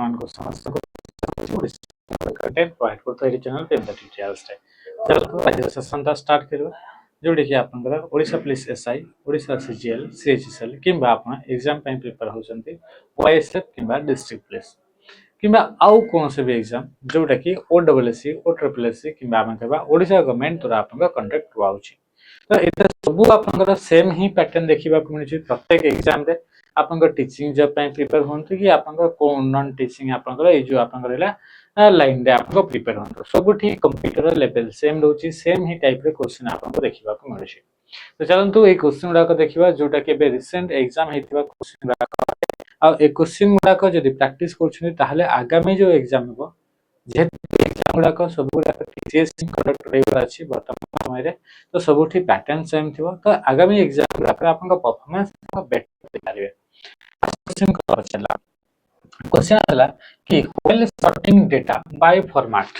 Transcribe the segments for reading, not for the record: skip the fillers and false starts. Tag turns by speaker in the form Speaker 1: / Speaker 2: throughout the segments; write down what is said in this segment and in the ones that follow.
Speaker 1: आपको समस्त प्रोवाइड करता है चैनल पे डिटेल्स चलो आज सेशन स्टार्ट करबा जोड़ी कि आपनकर Odisha police SI Odisha CGL CHSL किंबा आपन एग्जाम पे प्रिपेयर होचंती ओएसएफ किंबा डिस्ट्रिक्ट पुलिस किंबा आउ कोन से भी एग्जाम जोटा कि ओडब्ल्यूएससी ओट्रिपलएससी किंबा आपन कहबा ओडिशा गवर्नमेंट द्वारा आपन कंडक्ट होउची तो एते सब आपनकर सेम ही पैटर्न देखिबा को मिलची प्रत्येक एग्जाम रे आपनकर टीचिंग जॉब पे प्रिपेयर होंतु कि आपनकर कोन नॉन टीचिंग आपनकर ए जो आपनकर रहला लाइन रे आपको प्रिपेयर होंतु सब ठीक कंप्यूटर लेवल सेम रहउची सेम ही टाइप रे क्वेश्चन आपनको देखिबा को मिलची तो चलंतु ए क्वेश्चन गुडा को देखिबा जोटा के बे रिसेंट एग्जाम हेतिबा क्वेश्चन गुडा आ ए क्वेश्चन गुडा को जदी प्रैक्टिस करछनी ताहले आगामी जो एग्जाम हो जेहेतु एग्जाम गुडा को सब गुडा टीसीएस कंडक्ट रेबा अछि वर्तमान समय रे तो सबुठी पैटर्न सेम थिबो तो आगामी एग्जाम गुडा को आपन परफॉर्मेंस बेटर दिखारिबे क्वेश्चन को चला क्वेश्चन हला कि when sorting data by format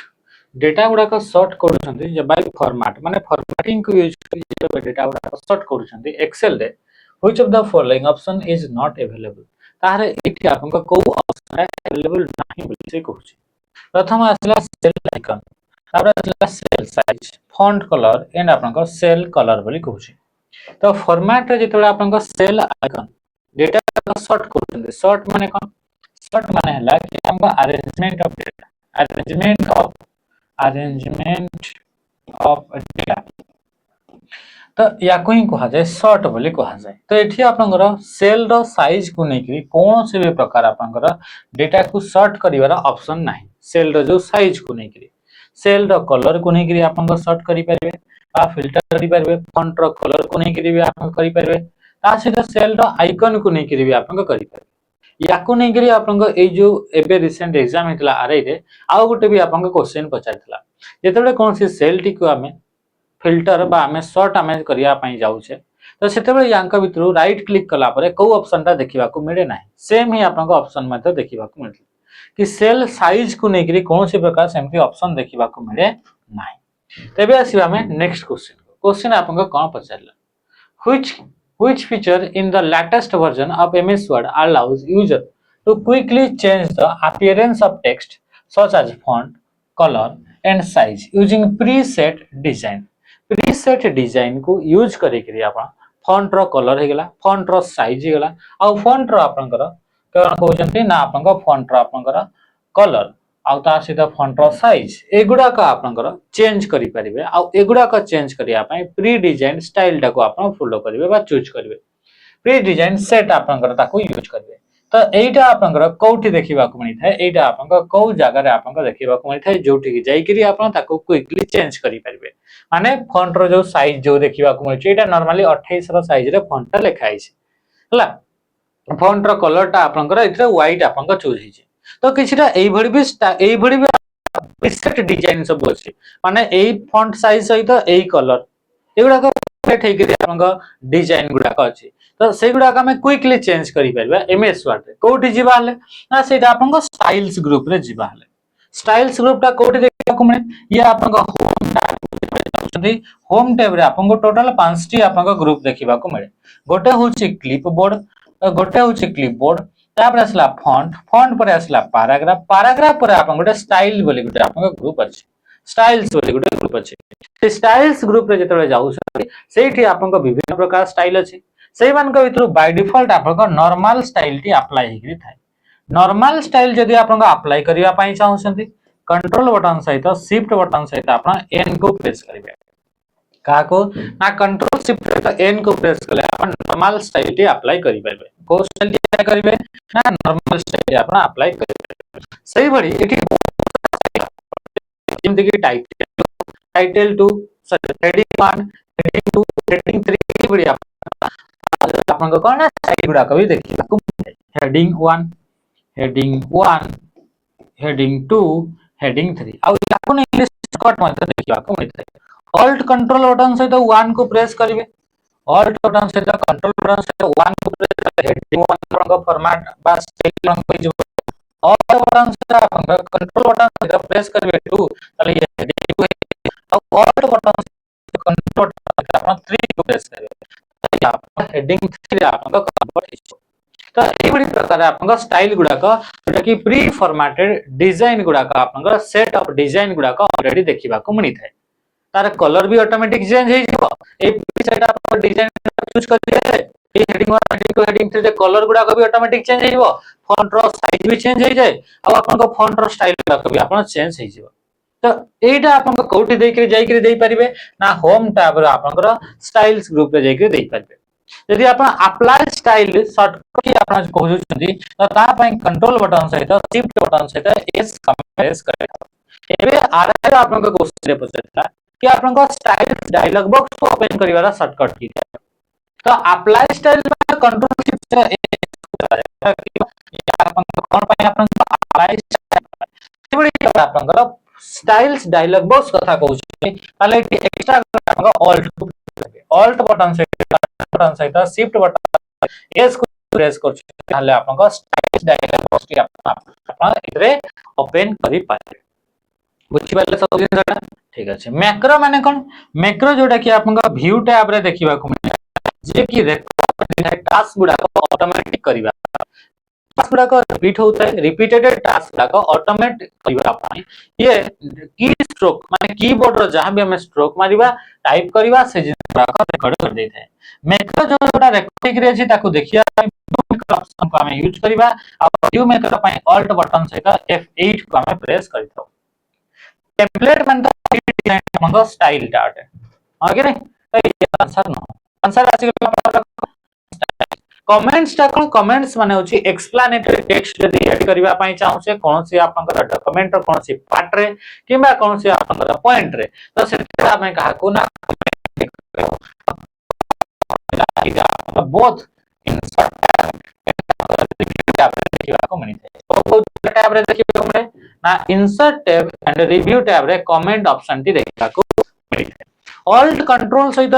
Speaker 1: data गुडा को सॉर्ट करूछंती जे बाय फॉर्मेट माने फॉर्मेटिंग को यूज करी डेटा गुडा को सॉर्ट करूछंती एक्सेल रे which of the following option is not available तारे एठी आपन को को ऑप्शन अवेलेबल नाही बोली से कहूची प्रथम आसला सेल आइकन तापर आसला cell size font colour and आपन को सेल कलर बोली कहूची तो फॉर्मेट रे जेतबे आपन को सेल आइकन डेटा को सॉर्ट करूछंती सॉर्ट माने कोन सॉर्ट माने हला कि हमको arrangement of data arrangement of data तो या को ही कहा जाए सॉर्ट बोली कहा जाए तो एठी आपनकर सेल रो साइज को नै कि कोन से भी प्रकार आपनकर डेटा को सॉर्ट करिवार ऑप्शन नाही सेल रो जो साइज को नै कि सेल रो कलर को नै कि आपनकर सॉर्ट करि परबे आ फिल्टर करि परबे फॉन्ट रो कलर को नै कि भी आपन करि परबे ता से सेल रो आइकन को नै कि भी आपन करि परबे या को नै कि आपन ए जो एबे रिसेंट एग्जाम हेतला आरआई रे आ गोटे भी आपन क्वेश्चन पचारथला जेतबे कोन से सेल टी को हमें फिल्टर बा हमें सॉर्ट हमें करिया पई जाउछे तो सेतेबे यांका भितरु राइट क्लिक कला परे को ऑप्शन ता देखिबा को मिले नाही सेम ही आपन को ऑप्शन मते देखिबा को मिलथि कि सेल साइज को नै कि कोन से प्रकार सेमती ऑप्शन देखिबा को मिले नाही तबे आसीबा हमें नेक्स्ट क्वेश्चन आपन को कोन पचारला which feature in the latest version of MS Word allows user to quickly change the appearance of text such as font, color and size using preset design को यूज करी करी आपन फॉन्ट रो colour हे गेला font रो size हे गेला आ font रो आपनकर कोन कहउचंती ना आपनकर font रो आपनकर कलर आ ता सीधा फॉन्ट रो साइज एगुडा का आपनकर चेंज करि परिबे आ एगुडा का चेंज करिया पई प्री डिजाइन स्टाइल टा को आपन फॉलो करिवे बा चूज करिवे प्री डिजाइन सेट आपनकर ताको यूज करिवे तो एटा आपनकर कोठी देखिबा को मिली थाए एटा आपनकर को जगह रे आपनकर देखिबा को मिली थाए जोठी कि जाई करी आपन ताको क्विकली चेंज करि परिबे माने फॉन्ट रो जो साइज जो देखिबा को मिलची एटा नॉर्मली 28 रो साइज रे फॉन्ट ता लिखाई छै हला फॉन्ट रो कलर ता आपनकर इतरे व्हाइट आपनकर चूज हिचे तो किछटा एई भड़ी भी प्रीसेट डिजाइन सब अछि माने एई फॉन्ट साइज सहित एई कलर एगुडा को सेट हे कि आपनकर डिजाइन गुडा को अछि तो से गुडा का हम क्विकली चेंज करि परबा एमएस वर्ड रे कोठी जिबा हले ना सेटा आपनकर स्टाइल्स ग्रुप रे जिबा हले स्टाइल्स ग्रुप ता कोठी देखा को मिले ये आपनकर होम टैब रे आपन को टोटल 5 टी आपन को ग्रुप देखिबा को मिले गोटे होची क्लिपबोर्ड तापर असला फॉन्ट पर असला पैराग्राफ पर आपन गोटे स्टाइल बोली गोटे आपन को ग्रुप अछि स्टाइल्स बोली गोटे ग्रुप अछि से स्टाइल्स ग्रुप रे जतले जाउ सेठी आपन को विभिन्न प्रकार स्टाइल अछि सेई मान को भितरु बाय डिफॉल्ट आपन को नॉर्मल स्टाइल टी अप्लाई हेकरी थाए नॉर्मल स्टाइल जदी आपन को अप्लाई करिया पई चाहउछंती कंट्रोल बटन सहित शिफ्ट बटन सहित आपन एन को प्रेस करिवे का को ना कंट्रोल शिफ्ट सहित एन को प्रेस कले आपन नॉर्मल स्टाइल टी अप्लाई करि परबे को स्टाइल टी करिवे ना नॉर्मल स्टाइल आपन अप्लाई करिवे सही बड़ी एठी जिम देखि टाइटल 2 हेडिंग 1 हेडिंग 2 हेडिंग 3 बड़ी आपन को कोन साइड गुडा को भी देखि हेडिंग 1 हेडिंग 2 हेडिंग 3 आ याको इंग्लिश शॉर्ट में देखिबा को मिलते ऑल्ट कंट्रोल बटन सहित 1 को प्रेस करिवे ऑल्ट बटन सहित कंट्रोल बटन सहित 1 को प्रेस करिवे हेडिंग 1 रंग फॉर्मेट बा स्टाइल रंग पे जो ऑल्ट बटन सहित कंट्रोल बटन सहित प्रेस करिवे 2 ताले ये हेडिंग और ऑल्ट बटन कंट्रोल बटन आपण 3 को प्रेस करिवे आप हेडिंग 3 आपण कन्वर्ट हिसो तो एभली प्रकार आपन स्टाइल गुडा जोटा कि प्री फॉर्मेटेड डिजाइन गुडा आपन सेट ऑफ डिजाइन गुडा ऑलरेडी देखिबा को मिनी थाए तार कलर भी ऑटोमेटिक चेंज हे जिवो ए सेट आपन डिजाइन यूज करिए ए हेडिंग 1 हेडिंग 2 हेडिंग 3 कलर गुडा भी ऑटोमेटिक चेंज हे जिवो फॉन्ट रो साइज भी चेंज हे जाय आ आपन फॉन्ट रो स्टाइल गुडा भी आपन चेंज हे जिवो तो एटा आपन कोठी देई के जाई के देई परिबे ना होम टैब रो आपन स्टाइल्स ग्रुप रे जाई के देई परिबे यदि आपण अप्लाई स्टाइल शॉर्टकट की आपण कहू छथि त ता पय कंट्रोल बटन सहित शिफ्ट बटन सहित एस प्रेस करे एबे आर आपण को क्वेश्चन रे पछला कि आपण को स्टाइल डायलॉग बॉक्स को ओपन करिवारा शॉर्टकट की तो अप्लाई स्टाइल में कंट्रोल शिफ्ट आपण कोन पय आपण अप्लाई स्टाइल आपण स्टाइल्स डायलॉग बॉक्स कथा कहू छथि ताले एक्स्ट्रा आपण ऑल्ट बटन सहित शिफ्ट बटन एस को प्रेस कर ताले आपन स्टाइल डायलॉग बॉक्स की आपन इतरे ओपन करि पारे बुझि पाले सब दिन ठीक अछि मैक्रो माने कोन मैक्रो जोटा कि आपन व्यू टैब रे देखिबा को जे कि रेकॉर्ड टास्क गुडा ऑटोमेटिक करिबा टास्क गुडा को रिपीट होता है रिपीटेड टास्क गुडा को ऑटोमेट करिबा पाई ये की स्ट्रोक माने कीबोर्ड रो जहां भी हम स्ट्रोक मारिबा टाइप करिबा से गुडा को रिकॉर्ड कर देता है मैक्रो जोटा रेकॉर्डिंग रे अछि ताको देखिया ऑप्शन को हम यूज करिबा आ व्यू मेकर पय ऑल्ट बटन सहित F8 को हम प्रेस करितो टेम्पलेट मन डिजाइन मंगो स्टाइल टाट आगे रे तो ये आंसर आसी कमेंट्स ता कोन कमेंट्स माने होची एक्सप्लेनेटरी टेक्स्ट जदी ऐड करिबा पय चाहू से कोन से आपनकर डॉक्यूमेंट रो कोन से पार्ट रे किबा कोन से आपनकर पॉइंट रे तो सेटा हम कहा को ना बोथ इंसर्ट टैब देखिबा को मिनी तो टैब रे देखिबा को ना insert tab and review tab रे कमेंट ऑप्शन टी देखिबा को मिनी ऑल्ट कंट्रोल सहित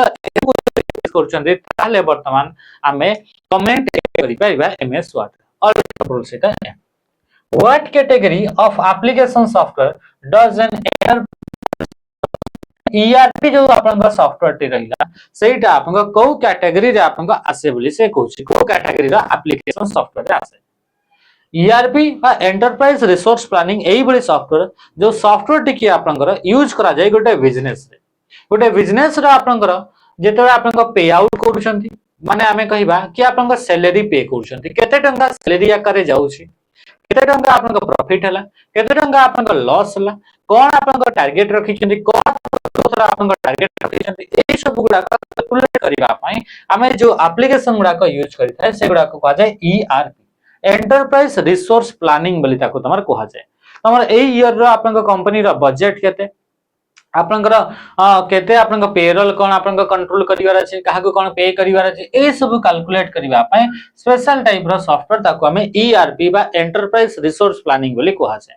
Speaker 1: करछन्ते ताले वर्तमान हमें कमेंट करि परिबा एमएस वर्ड ऑल्ट कंट्रोल सहित what category of application software does N ERP जो आपन सॉफ्टवेयर टी रहिला सेटा आपन को कैटेगरी रे आपन आसे बोली से कहूची को कैटेगरी रा एप्लीकेशन सॉफ्टवेयर आसे ईआरपी बा एंटरप्राइज रिसोर्स प्लानिंग एई बड़ी सॉफ्टवेयर जो सॉफ्टवेयर टी की आपन यूज करा जाय गोटे बिजनेस रा आपन जेते आपन पे आउट करूछंती माने हमें कहिबा कि आपन सैलरी पे करूछंती केते टंका सैलरी आकारे जाउची केते टंका आपन प्रॉफिट हला केते टंका आपन लॉस हला कोन आपन टारगेट रखिछंती कोन आपन टारगेट रखिछंती ए सब गुडा कैलकुलेट करिबा पई हमें जो एप्लीकेशन गुडा को यूज करिथाय से गुडा को कहा जाय ईआरपी एंटरप्राइज रिसोर्स प्लानिंग बोली ताको तमर कहा जाय तमर ए ईयर रो आपन कंपनी रो बजट केते आपनकर केते आपन पेरोल कोन आपन कंट्रोल करिवार अछि काहा को कोन पे करिवार अछि ए सब कैलकुलेट करिवा पय स्पेशल टाइप रो सॉफ्टवेयर ताको हमें ईआरपी बा एंटरप्राइज रिसोर्स प्लानिंग बोली कहा जाय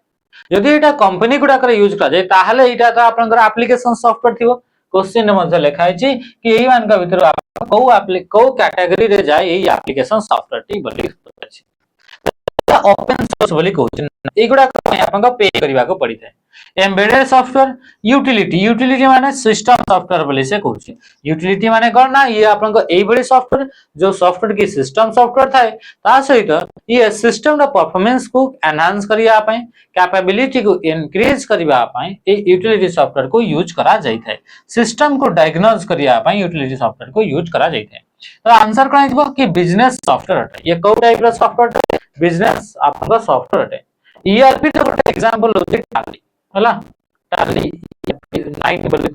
Speaker 1: यदि एटा कंपनी गुडा कर यूज करा जाय ताहाले एटा तो आपन एप्लीकेशन सॉफ्टवेयर थिबो क्वेश्चन रे मध्ये लिखा अछि कि एही मान का भीतर को कैटेगरी रे जाय एही एप्लीकेशन सॉफ्टवेयर टी बोली अछि ओपन सोर्स बोली कहू एगुडा आपन पे करिवा को पड़ी थाए एम्बेडेड सॉफ्टवेयर यूटिलिटी माने सिस्टम सॉफ्टवेयर बोली से कहू यूटिलिटी माने कोन ना ये आपन को एई बड़ी सॉफ्टवेयर जो सॉफ्टवेयर की सिस्टम सॉफ्टवेयर थाए ता सहित ये सिस्टम रो परफॉर्मेंस को एनहांस करिया पय कैपेबिलिटी को इंक्रीज करिवा पय ए यूटिलिटी सॉफ्टवेयर को यूज करा जाय थाए सिस्टम को डायग्नोज करिया पय यूटिलिटी सॉफ्टवेयर को यूज करा जाय थाए तो आंसर कोन हिबो कि बिजनेस सॉफ्टवेयर ये को टाइप रो सॉफ्टवेयर बिजनेस आपन सॉफ्टवेयर है ईआरपी तो गोटे एग्जांपल होते टाली हला टाली 9 बोले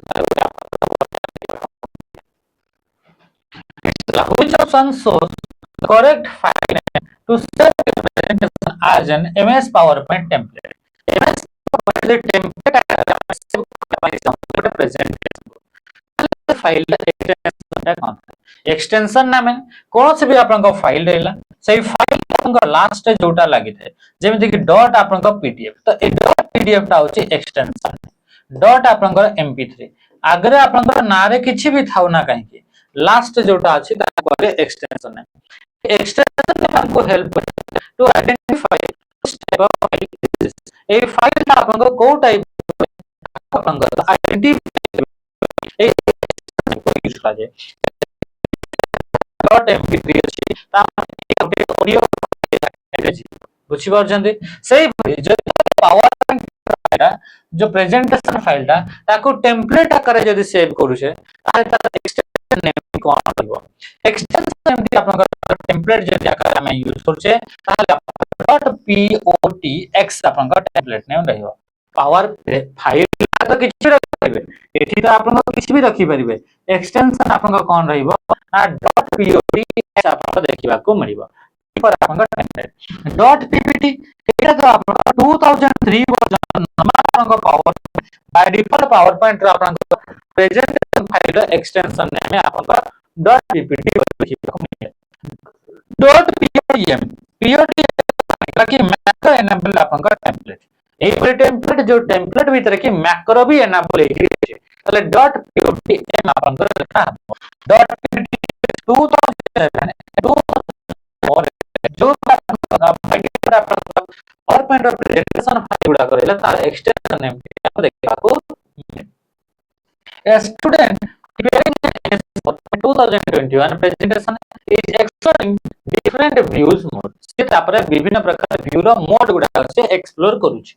Speaker 1: which option shows the correct file name to save the presentation as an MS PowerPoint template MS PowerPoint template presentation file extension नाम कौन से भी आपन फाइल रहला सही फाइल आपन लास्ट जोटा लागि थे जेमिति कि डॉट आपन पीडीएफ तो ए डॉट पीडीएफ ता होची एक्सटेंशन डॉट आपनकर mp3 आगरे आपनकर नारे किछि भी थाउ ना काहे कि लास्ट जोटा अछि ता कहले एक्सटेंशन नेम एक्सटेंशन नेम हमको हेल्प करे to identify type of file ए फाइल ता आपनकर को टाइप आपनकर आइडेंटिफाई ए यूज करा जाय डॉट mp3 अछि ता ऑडियो बुझी पारछन्ते सेही जो पावर पॉइंट जो प्रेजेंटेशन फाइल ता ताको टेम्पलेट आकार जदी सेव करूछे ताले तार एक्सटेंशन नेम कोन रहबो एक्सटेंशन नेम ती आपन टेम्पलेट जदी आकार में यूज करूछे ताले .potx आपन टेम्पलेट नेम रहबो पावर फाइल तो किछि रखि परिबे एठी तो आपन किछि भी रखि परिबे एक्सटेंशन आपन कोन रहबो ना .potx आपन देखिबा को मिलिबो पर आपन टेम्पलेट .ppt एटा तो आपन 2003 version normal power by default power point आपन प्रेजेंटेशन फाइल एक्सटेंशन नेम आपन .ppt देखिबा को मिले .pdm ताकि मैक्रो एनेबल आपन टेम्पलेट ए टेम्पलेट जो टेम्पलेट भीतर की मैक्रो भी एनेबल हेगी तले .pdm आपन रखा .ppt 2007 और जो पावर पॉइंट प्रेजेंटेशन फाइल गुडा करले तार एक्सटेंशन नेम देखा को a student preparing an 2021 presentation is exploring different views mode से तापर विभिन्न प्रकार व्यू रो मोड गुडा से एक्सप्लोर करूची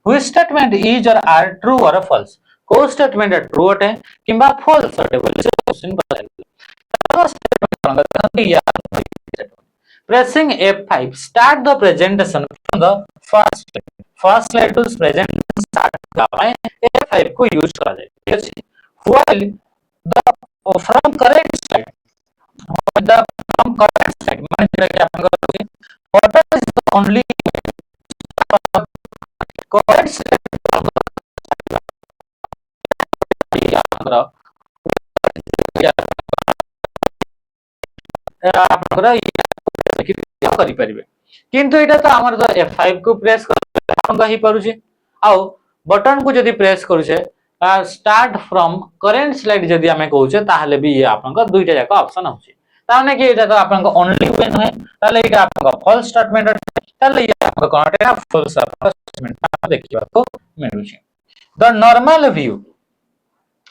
Speaker 1: which statement is or are true or false को स्टेटमेंट ट्रू अटे किबा फॉल्स अटे बोले से क्वेश्चन बताइले स्टेटमेंट या pressing F5 start the presentation from the first slide to presentation start करवाए F5 को यूज करा जाए ठीक है while the from current slide माने जेटा कि आपन करूँ what is the only current slide करि परिबे किंतु एटा तो हमर तो F5 को प्रेस कर हम कहि परुछे आ बटन को जदी प्रेस करूछे स्टार्ट फ्रॉम करंट स्लाइड जदी हमें कहूछे ताहले भी ये आपन का दुईटा जाका ऑप्शन होछि ताने कि एटा तो आपन का ओनली वे नहे ताले एटा आपन का फॉल्स स्टेटमेंट ताले ये आपन का कोनटा फॉल्स स्टेटमेंट देखिबा को मिलुछि the normal view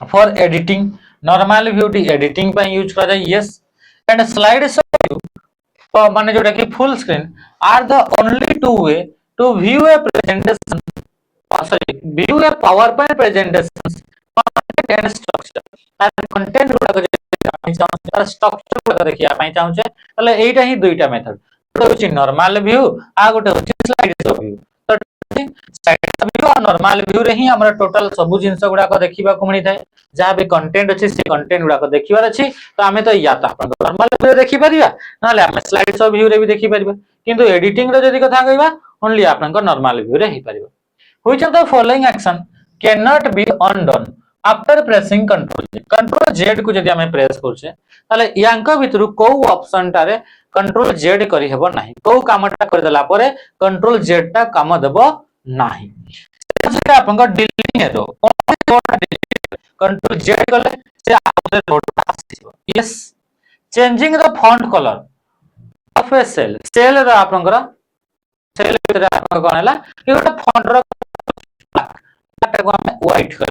Speaker 1: for editing normal view टी एडिटिंग पे यूज करा जाय yes and slide show view माने जोटा कि full screen are the only two way to view a presentation sorry view a PowerPoint presentation content and structure तार content गुडा के तार स्ट्रक्चर गुडा देखिया पई चाहूचे तले एटा ही दुईटा मेथड गोटे होची नॉर्मल व्यू आ गोटे होची स्लाइड शो व्यू तो स्लाइड शो व्यू और नॉर्मल व्यू रे ही हमरा टोटल सब जिंस गुडा को देखिबा को मिली थाए जहां भी कंटेंट अछि से कंटेंट गुडा को देखिबार अछि तो हमें तो या त नॉर्मल व्यू देखि परिबा नाले हम स्लाइड शो व्यू रे भी देखि परिबा किंतु एडिटिंग रे जदी कथा कहिबा ओनली आपन को नॉर्मल व्यू रे ही परिबा which of the following action can not be undone after pressing control Z को जदी हमें प्रेस करछे ताले यांका भितरु को ऑप्शन टारे कंट्रोल जेड करि हेबो नाही को कामटा कर देला परे कंट्रोल जेड टा काम देबो नाही से आपन को डिलीटिंग हेदो कंट्रोल जेड कले से आपन नोट आसीबो yes changing the font colour of a cell रा आपन को सेल भितर आपन कोन हला कि गोटे फॉन्ट रो को हम व्हाइट कर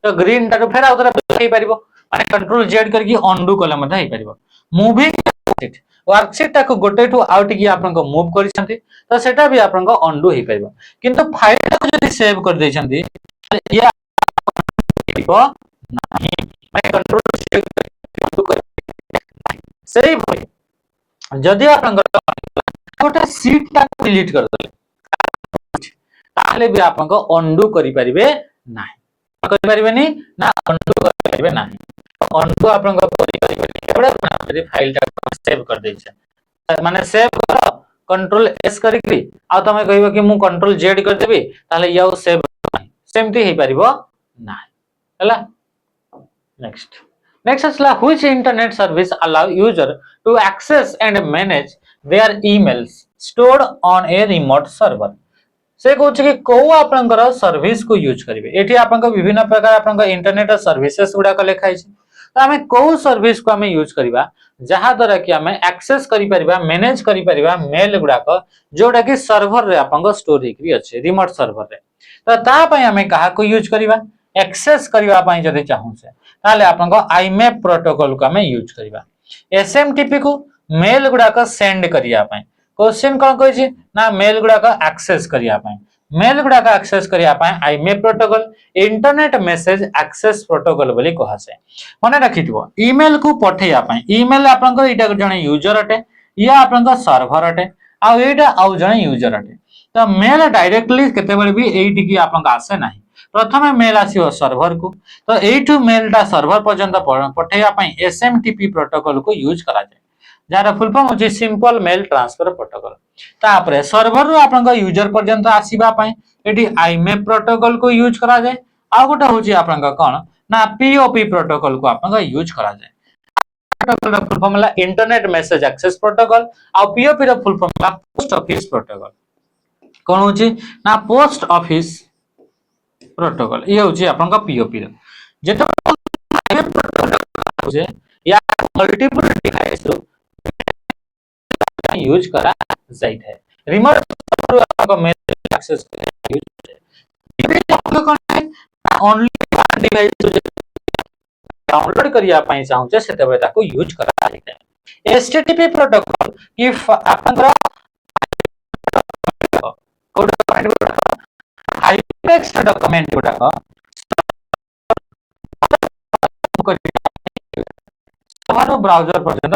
Speaker 1: तो ग्रीन टा फेर आउतरा हेई परिबो माने कंट्रोल जेड करके अनडू कले मते हेई परिबो मूविंग वर्कशीट टा को गोटे ठो आउट की आपन को मूव करि छथि तो सेटा भी आपन को अनडू हेई परिबो किंतु फाइल को जदी सेव कर दै छथि या परिबो नाही माने कंट्रोल जेड अनडू कर सही भाई जदी आपन गोटे सीट टा डिलीट कर दले ताले भी आपन को अनडू करि परिबे नाही करि परिबेनी ना अनडू करि परिबे नाही अनडू आपन को करि परिबेनी केवल यदि फाइल टा सेव कर दै छै माने सेव करो कंट्रोल एस करिकरी आ तमे कहबो कि मु कंट्रोल जेड कर देबी ताले याओ सेव नाही सेमती हे परिबो नाही हला नेक्स्ट असला which internet service allow user to access and manage their emails stored on a remote server से कहूँ कि कौ आपंकर सर्विस को यूज करेंगे। ये आप विभिन्न प्रकार आप इंटरनेट सर्विसेस गुड़ाक लिखाई। तो आम कौ सर्विस को आम यूज करवा जहा द्वारा कि आम एक्सेस करिपरिबा मैनेज करिपरिबा मेल गुड़ाक जोटा कि सर्वर रे आपन स्टोर होकरी अच्छे रिमोट सर्वर रे। तो तापाई आम क्या यूज करवा एक्सेस करने जदि चाहूचे ताले आपन आईमेप प्रोटोकॉल को आम यूज करवा। एसएमटीपी को मेल गुड़ाक सेंड करने क्वेश्चन कौन कही ना मेल गुड़ाक एक्सेस करने मेल गुड़ाक एक्सेस करने IMAP protocol internet message access protocol बोली कहुए। मन रखि इमेल को पठेया इमेल आपन यहाँ जड़े यूजर अटे या आपन सर्वर अटे आईटा आउ जड़े यूजर अटे। तो मेल डायरेक्टली केतेबेले भी एइटिकी आपन आसे ना प्रथम मेल आसीओ सर्वर को। तो एठू मेलटा सर्वर पर्यंत पठेया एसएमटीपी प्रोटोकॉल को यूज करा जाए जार फुल फॉर्म होची सिंपल मेल ट्रांसफर प्रोटोकॉल। तापरे सर्वर रो आपन यूजर पर्यंत आसीबा पई एठी आईमेप प्रोटोकॉल को यूज करा जाए। आ गोटा होची आपन कोन ना पीओपी प्रोटोकॉल को आपन यूज करा जाए। प्रोटोकॉल रो फुल फॉर्म होला इंटरनेट मैसेज एक्सेस प्रोटोकॉल आ पीओपी रो फुल फॉर्म होला पोस्ट ऑफिस प्रोटोकॉल। कोन होची ना पोस्ट ऑफिस प्रोटोकॉल ये होची आपन का पीओपी रो जेतो होचे या मल्टीपल डिवाइस रो यूज करा जाइत है। रिमोट आपको मेल एक्सेस यूज आपको कोन ओनली वन डिवाइस डाउनलोड करिया पई चाहूचे सेतेबे ताको यूज करा जाइत है। एचटीटीपी प्रोटोकॉल इफ आपन कोड हाइपरटेक्स्ट डॉक्यूमेंट गुडा हमारो ब्राउजर पर्यंत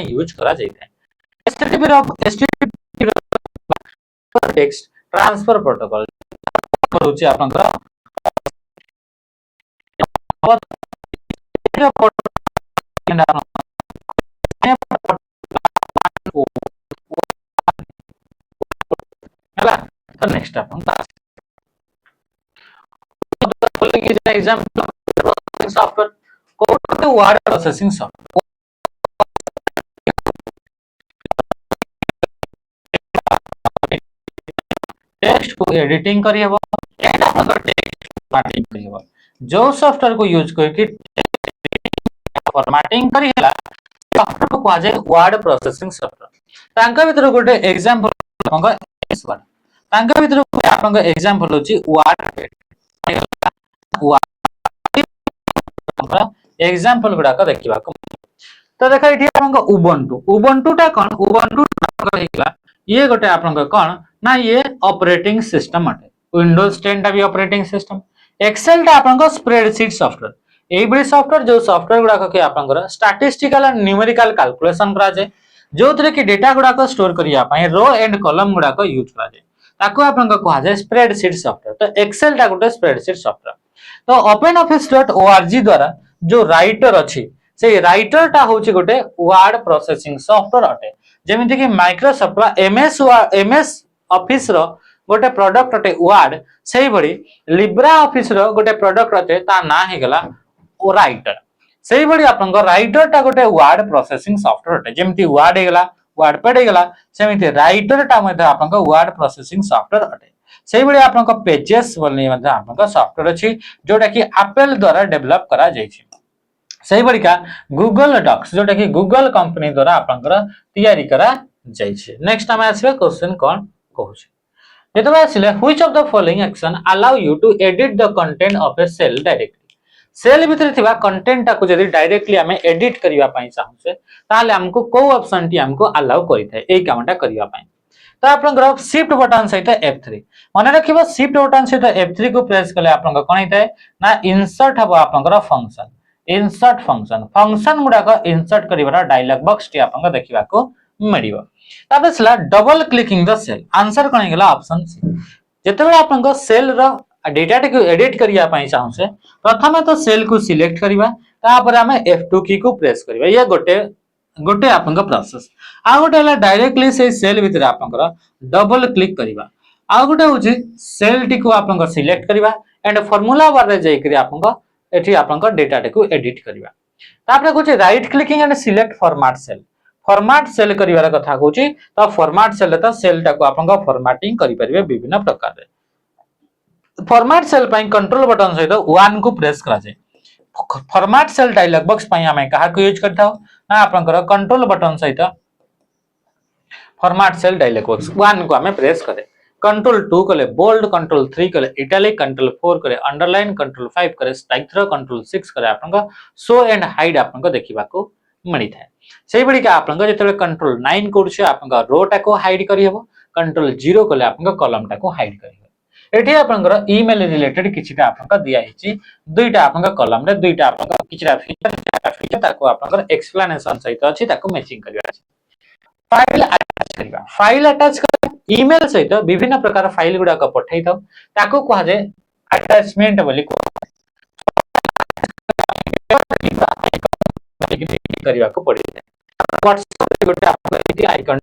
Speaker 1: यूज करा जाइत है। एचटीटीपी टेक्स्ट ट्रांसफर प्रोटोकॉल होची आपनकर तो नेक्स्ट अपन example software code word processing software text को एडिटिंग करियबो एंड अपन टेक्स्ट फॉर्मेटिंग करियबो जो सॉफ्टवेयर को यूज करके फॉर्मेटिंग करियला सॉफ्टवेयर को कहा जाय वर्ड प्रोसेसिंग सॉफ्टवेयर। तांका भीतर गोटे एग्जांपल अपन एस वर्ड तांका भीतर अपन एग्जांपल होची वर्ड एग्जांपल गुडा का देखिबा को। तो देखा इठी अपन उबुंटू उबुंटू टा कोन उबुंटू देखला ये गोटे आपन कोन ना ये ऑपरेटिंग सिस्टम अटे विंडोज 10 टा भी ऑपरेटिंग सिस्टम। एक्सेल टा आपन स्प्रेडशीट सॉफ्टवेयर एई बडी सॉफ्टवेयर जो सॉफ्टवेयर गुडा के आपन स्टैटिस्टिकल एंड न्यूमेरिकल कैलकुलेशन करा जाय जो थरे कि डेटा गुडा को स्टोर करिया पई रो एंड कॉलम गुडा को यूज करा जाय ताको आपन कहा जाय स्प्रेडशीट सॉफ्टवेयर। तो एक्सेल टा गोटे स्प्रेडशीट सॉफ्टवेयर। तो openoffice.org द्वारा जो राइटर अछि से राइटर टा होची गोटे वर्ड प्रोसेसिंग सॉफ्टवेयर अटे जेमिति कि माइक्रोसॉफ्ट वा एमएस ऑफिस रो गोटे प्रोडक्ट अटे वर्ड सेही बडी लिब्रा ऑफिस रो गोटे प्रोडक्ट अटे ता ना हे गला राइटर सेही बडी आपन राइटर टा गोटे वर्ड प्रोसेसिंग सॉफ्टवेयर अटे जेमिति वर्ड हे गला वर्डपैड हे गला सेमिति राइटर टा मध्ये आपन वर्ड प्रोसेसिंग सॉफ्टवेयर अटे। सेही बडी आपन पेजेस बोलनी मध्ये आपन सॉफ्टवेयर अछि जोटा कि एप्पल द्वारा डेवलप करा जाय छै। सेही बडी का गूगल डॉक्स जोटा कि गूगल कंपनी द्वारा आपन तैयारी करा जाय छै। नेक्स्ट हम आसीबे क्वेश्चन कोन कहू छै जेतबे आसीले which of the following action allow you to edit the content of a cell directly cell भीतर थिबा कंटेंट टा को जदी डायरेक्टली हमें एडिट करिवा पई चाहू से ताले हमको को ऑप्शन टी हमको अलाउ करि थाए एई कामटा करिवा पई। तो आपन शिफ्ट बटन सहित F3 मन रखिबो शिफ्ट बटन सहित F3 को प्रेस कले आपन कोन हिताए ना इंसर्ट हबो आपन फंक्शन इंसर्ट फंक्शन फंक्शन गुडा को इंसर्ट करिवार डायलॉग बॉक्स टी आपन देखिबा को मिलिबो। ताबे सला double clicking the cell answer कोन गेला ऑप्शन सी जेतेबे आपन सेल रो डेटा को एडिट करिया पई चाहू से प्रथमे तो सेल को सिलेक्ट करिवा तापर हमें F2 की को प्रेस करिवा ये गोटे आपन प्रोसेस। आ गोटे हला डायरेक्टली से सेल भीतर आपन डबल क्लिक करिवा आ गोटे होची सेल टी को आपन सिलेक्ट करिवा एंड फार्मूला बार रे जाई करी आपन एठी आपन डेटा को एडिट करिवा तापर कोचे right clicking and select format cell format cell करिवार कथा कहूची तो फॉर्मेट सेल तो सेल टाको आपन फॉर्मेटिंग करि परिबे विभिन्न प्रकार रे फॉर्मेट सेल पई कंट्रोल बटन सहित 1 को प्रेस करा जाय फॉर्मेट सेल डायलॉग बॉक्स पई हमें कहा को यूज करथाओ ना आपन कंट्रोल बटन सहित फॉर्मेट सेल डायलॉग बॉक्स 1 को हमें प्रेस करे कंट्रोल 2 कले बोल्ड कंट्रोल 3 कले इटैलिक कंट्रोल 4 करे अंडरलाइन कंट्रोल 5 करे स्ट्राइक थ्रो कंट्रोल 6 करे आपन शो एंड हाइड आपन देखिबा को मिली थाए सेही बडी का आपन जेतले कंट्रोल 9 करछे आपन रो टा को हाइड करि हेबो कंट्रोल 0 कले आपन कॉलम टा को हाइड करि हेबो एठी आपन ईमेल रिलेटेड किछिटा आपन दिया हिची दुईटा आपन कॉलम रे दुईटा आपन किछिटा फीचर ताको आपन एक्सप्लेनेशन सहित अछि ताको मैचिंग करिया अछि फाइल अटैच करिवा फाइल अटैच कर ईमेल सहित विभिन्न प्रकार फाइल गुडा को पठै थाउ ताको कहा जे अटैचमेंट बोली को करिवा को पड़ी व्हाट्सएप गोटे आपन इति आइकन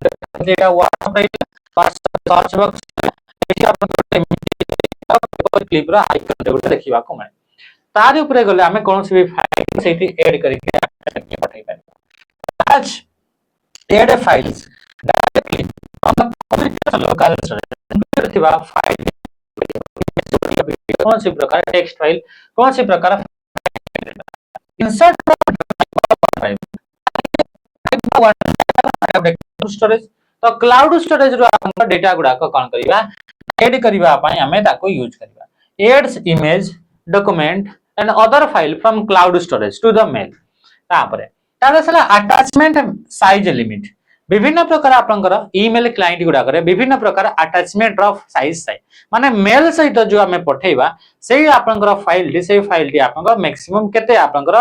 Speaker 1: जेटा व्हाट्सएप रे सर्च बॉक्स एठी आपन क्लिप रा आइकन गोटे देखिबा को मिले तार ऊपर गले हमें कोनोसी भी फाइल सेठी ऐड करके पठै पारे आज add files directly on local storage थिबा फाइल कौन सी प्रकार टेक्स्ट फाइल कौन सी प्रकार इंसर्ट स्टोरेज तो क्लाउड स्टोरेज रो आपन डेटा गुडा को कोन करिवा ऐड करिवा पई हमें ताको यूज करिवा adds image document and other file from cloud storage to the mail तापरे ताले सला अटैचमेंट साइज लिमिट विभिन्न प्रकार आपनकर ईमेल क्लाइंट गुडा करे विभिन्न प्रकार अटैचमेंट ऑफ साइज थाए माने मेल सहित जो हमें पठेइबा सेही आपनकर फाइल डी सेही फाइल डी आपनकर मैक्सिमम केते आपनकर